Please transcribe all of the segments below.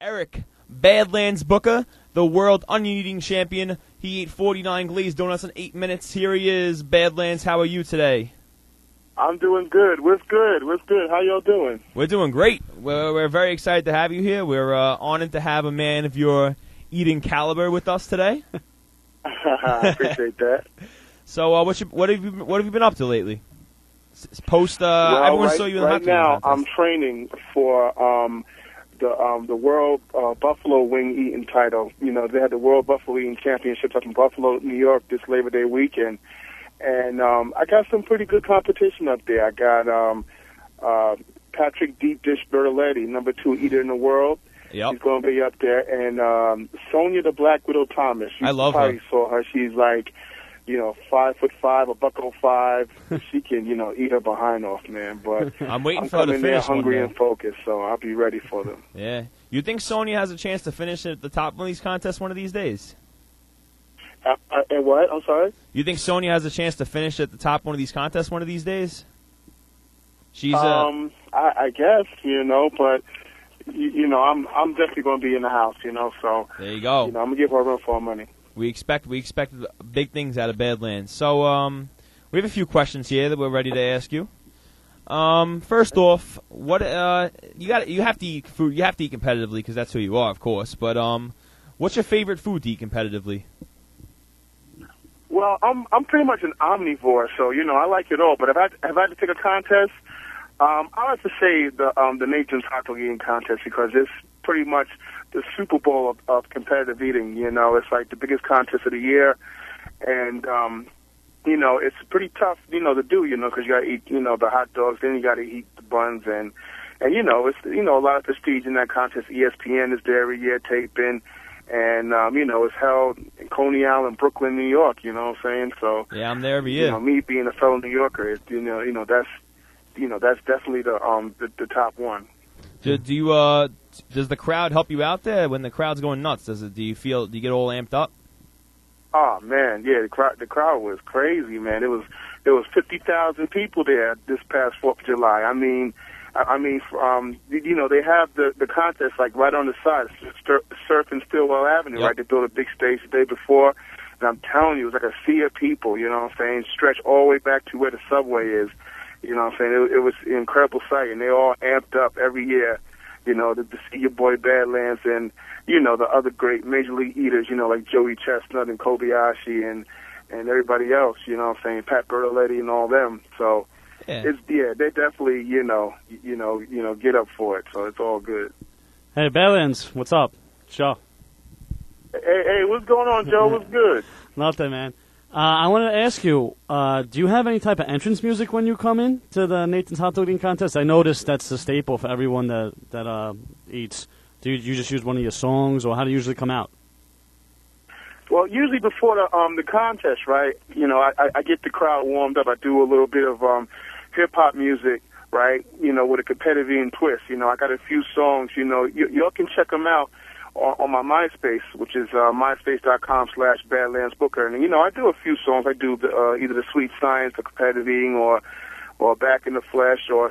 Eric Badlands Booker, the world onion eating champion. He ate 49 glazed donuts in 8 minutes. Here he is. Badlands, how are you today? I'm doing good. What's good? What's good? How y'all doing? We're doing great. We're very excited to have you here. We're honored to have a man of your eating caliber with us today. I appreciate that. So, what have you been up to lately? Post well, everyone right, saw you in the right hot dog now. contest. I'm training for the World Buffalo Wing Eating title. You know, they had the World Buffalo Eating Championships up in Buffalo, New York, this Labor Day weekend, and I got some pretty good competition up there. I got Patrick Deep Dish Bertoletti, #2 eater in the world. Yep. She's going to be up there, and Sonia the Black Widow Thomas. I love probably her. Saw her. She's like, 5'5", $105. She can, eat her behind off, man. But I'm waiting for her to coming there finish hungry one day. and focused, so I'll be ready for them. Yeah. You think Sonya has a chance to finish at the top of these contests one of these days? And what? I'm sorry? You think Sonya has a chance to finish at the top one of these contests one of these days? She's I guess, but I'm definitely going to be in the house, so there you go. I'm gonna give her a run for her money. We expect big things out of Badlands. So we have a few questions here that we're ready to ask you. First off, what you have to eat food. You have to eat competitively because that's who you are, of course. But what's your favorite food to eat competitively? Well, I'm pretty much an omnivore, so I like it all. But if I had to pick a contest, I like to say the Nathan's Hot Dog Eating Contest because it's pretty much the Super Bowl of competitive eating. It's like the biggest contest of the year, and it's pretty tough, to do, because you got to eat, the hot dogs, then you got to eat the buns, and it's a lot of prestige in that contest. ESPN is there every year taping, and it's held in Coney Island, Brooklyn, New York. You know what I'm saying? So yeah, I'm there every year. Me being a fellow New Yorker, that's definitely the top one. Does the crowd help you out there when the crowd's going nuts? Do you get all amped up? Oh man, yeah, the crowd was crazy, man. There was 50,000 people there this past 4th of July. I mean, they have the contest like right on the side, surfing Stillwell Avenue, Yep. right? They built a big stage the day before, and I'm telling you, it was like a sea of people. You know what I'm saying? Stretch all the way back to where the subway is. You know what I'm saying? It was an incredible sight, and they all amped up every year. To see your boy Badlands and, the other great Major League eaters, like Joey Chestnut and Kobayashi and everybody else, Pat Bertoletti and all them. So, Yeah. They definitely, get up for it. So it's all good. Hey, Badlands, what's up? Joe. Hey, what's going on, Joe? What's good? Nothing, man. I wanted to ask you, do you have any type of entrance music when you come in to the Nathan's Hot Dog Eating Contest? I noticed that's the staple for everyone that eats. Do you just use one of your songs, or how do you usually come out? Well, usually before the contest, right? I get the crowd warmed up. I do a little bit of hip hop music, right? With a competitive eating twist. I got a few songs. Y'all can check them out on my MySpace, which is myspace.com/BadlandsBooker. And, I do a few songs. I do either the Sweet Science, the competitive eating, or Back in the Flesh, or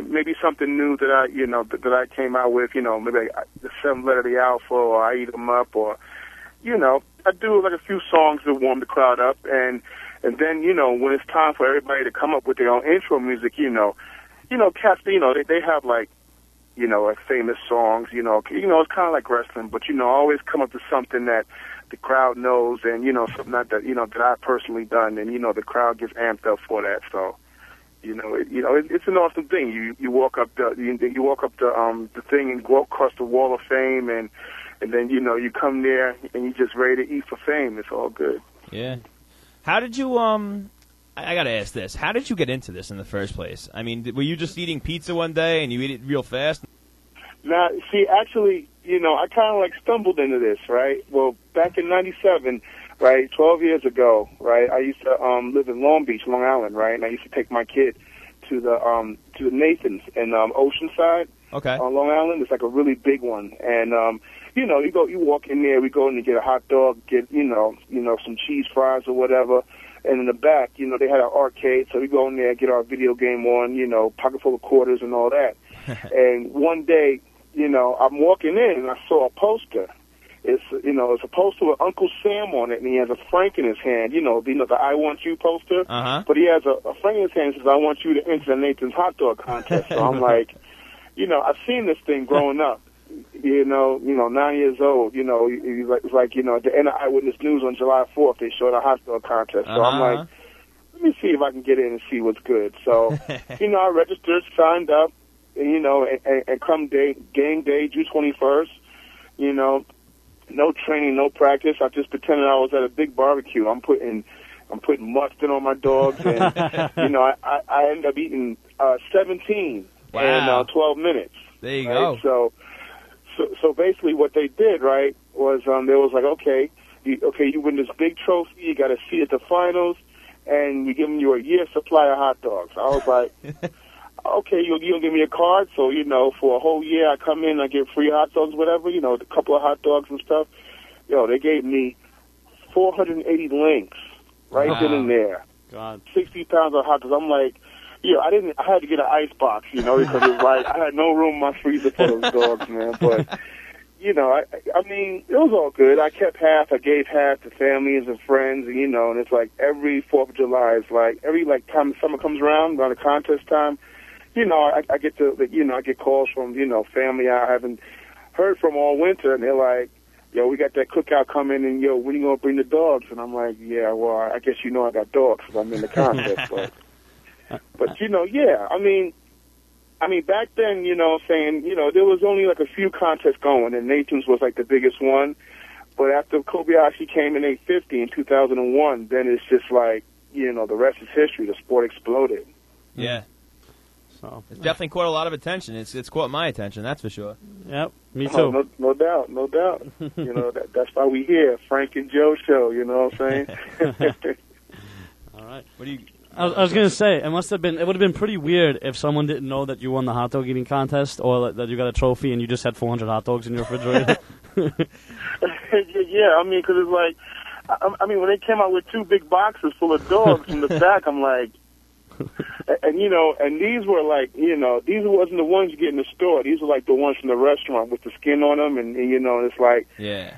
maybe something new that I came out with, maybe the 7th Letter of the Alpha, or I Eat 'Em Up, or, I do like a few songs to warm the crowd up. And then, when it's time for everybody to come up with their own intro music, cats, they have like famous songs, it's kind of like wrestling, but, I always come up with something that the crowd knows and, something that I've personally done, and, the crowd gets amped up for that. So, it's an awesome thing. You walk up the thing and go across the Wall of Fame, and then, you come there and you're just ready to eat for fame. It's all good. Yeah. How did you, I got to ask this. How did you get into this in the first place? I mean, were you just eating pizza one day and you eat it real fast? Now, see, actually, I kind of stumbled into this, right? Well, back in '97, right, 12 years ago, right, I used to live in Long Beach, Long Island, right, and I used to take my kid to the Nathan's in Oceanside. Okay. On Long Island. It's like a really big one, and you walk in there, we go in to get a hot dog, get some cheese fries or whatever. And in the back, they had an arcade, so we go in there, get our video game on, pocket full of quarters and all that. And one day, I'm walking in and I saw a poster. It's a poster with Uncle Sam on it, and he has a Frank in his hand. The I Want You poster. But he has a Frank in his hand and says, "I want you to enter the Nathan's hot dog contest." So I'm like, I've seen this thing growing up. 9 years old. It's like at the end of Eyewitness News on July 4th, they showed a hot dog contest. So I'm like, let me see if I can get in and see what's good. So, I registered, signed up, and come game day, June 21st, no training, no practice. I just pretended I was at a big barbecue. I'm putting mustard on my dogs, and I ended up eating 17 in 12 minutes. There you right? go. So basically, what they did, right, was they was like, okay, you win this big trophy, you got a seat at the finals, and we giving you a year's supply of hot dogs. I was like, okay, you gonna give me a card? So, for a whole year, I come in, I get free hot dogs, whatever, a couple of hot dogs and stuff. They gave me 480 links right then and there. God. 60 pounds of hot dogs. I'm like, I had to get an ice box, because it was like, I had no room in my freezer for those dogs, man. But, I mean, it was all good. I kept half, I gave half to families and friends, and, and it's like every 4th of July, it's like every, time summer comes around the contest time, I get to, I get calls from, family I haven't heard from all winter, and they're like, yo, we got that cookout coming, and yo, when you gonna bring the dogs? And I'm like, yeah, well, I guess I got dogs because I'm in the contest, but yeah, I mean, back then, saying, there was only like a few contests going, and Nathan's was like the biggest one. But after Kobayashi came in 850 in 2001, then it's just like, the rest is history. The sport exploded. Yeah. So it's definitely caught a lot of attention. It's caught my attention, that's for sure. Yep, me too. Oh, no doubt. That's why we here, Frank and Joe show. You know what I'm saying? All right. What do you? I was going to say, it would have been pretty weird if someone didn't know that you won the hot dog eating contest or that you got a trophy and you just had 400 hot dogs in your refrigerator. Yeah, because it's like, when they came out with 2 big boxes full of dogs in the back, I'm like, and these were like, these wasn't the ones you get in the store. These were like the ones from the restaurant with the skin on them, and it's like, yeah.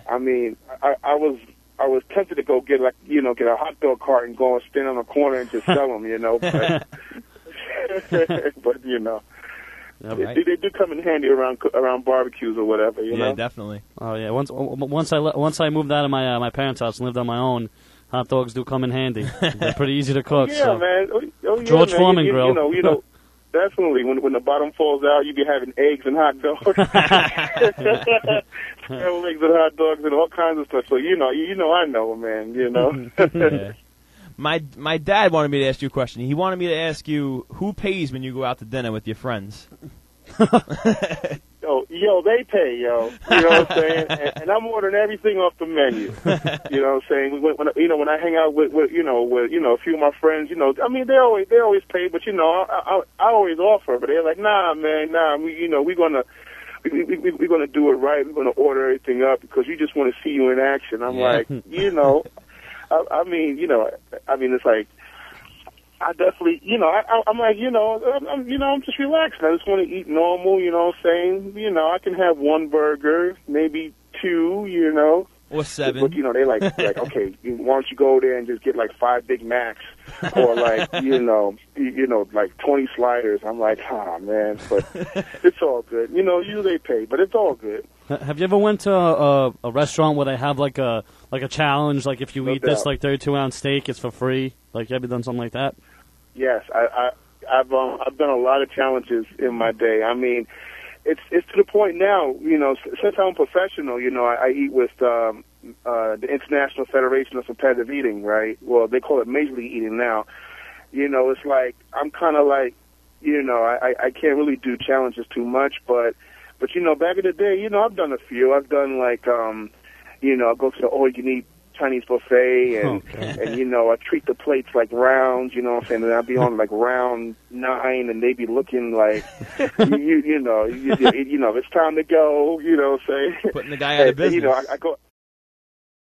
I was tempted to go get get a hot dog cart and go and stand on a corner and just sell them, but Right. They do come in handy around barbecues or whatever, you know. Yeah, definitely. Oh yeah. Once I moved out of my parents' house and lived on my own, hot dogs do come in handy. They're pretty easy to cook. Yeah, so. man. Oh, yeah, George man. Foreman grill. Definitely. When the bottom falls out, you be having eggs and hot dogs, scrambled eggs and hot dogs and all kinds of stuff. So I know, man. Yeah. My dad wanted me to ask you a question. He wanted me to ask you who pays when you go out to dinner with your friends. Yo, they pay, yo. You know what I'm saying? And I'm ordering everything off the menu. You know what I'm saying? When I hang out with a few of my friends, they always pay, but I always offer, but they're like, nah, man, we're gonna do it right. We're gonna order everything up because we just want to see you in action. I'm like, it's like, I definitely, I'm like, I'm just relaxed. I just want to eat normal, you know what I'm saying? I can have 1 burger, maybe 2, Or 7. But, they like, okay, why don't you go there and just get like 5 Big Macs or like, like 20 sliders. I'm like, man, but it's all good. Usually they pay, but it's all good. Have you ever went to a restaurant where they have like a challenge, like if you eat this like 32-ounce steak, it's for free? Like, have you done something like that? Yes, I've done a lot of challenges in my day. I mean, it's to the point now, since I'm a professional, I eat with the International Federation of Competitive Eating, right? Well, they call it Major League Eating now. It's like I'm kind of like, I can't really do challenges too much, but back in the day, I've done a few. I've done like, I go to the all-you-can-eat Chinese buffet, and I treat the plates like rounds, you know what I'm saying? And I'll be on like round 9, and they be looking like, it's time to go, you know what I'm saying? Putting the guy out of business. I go.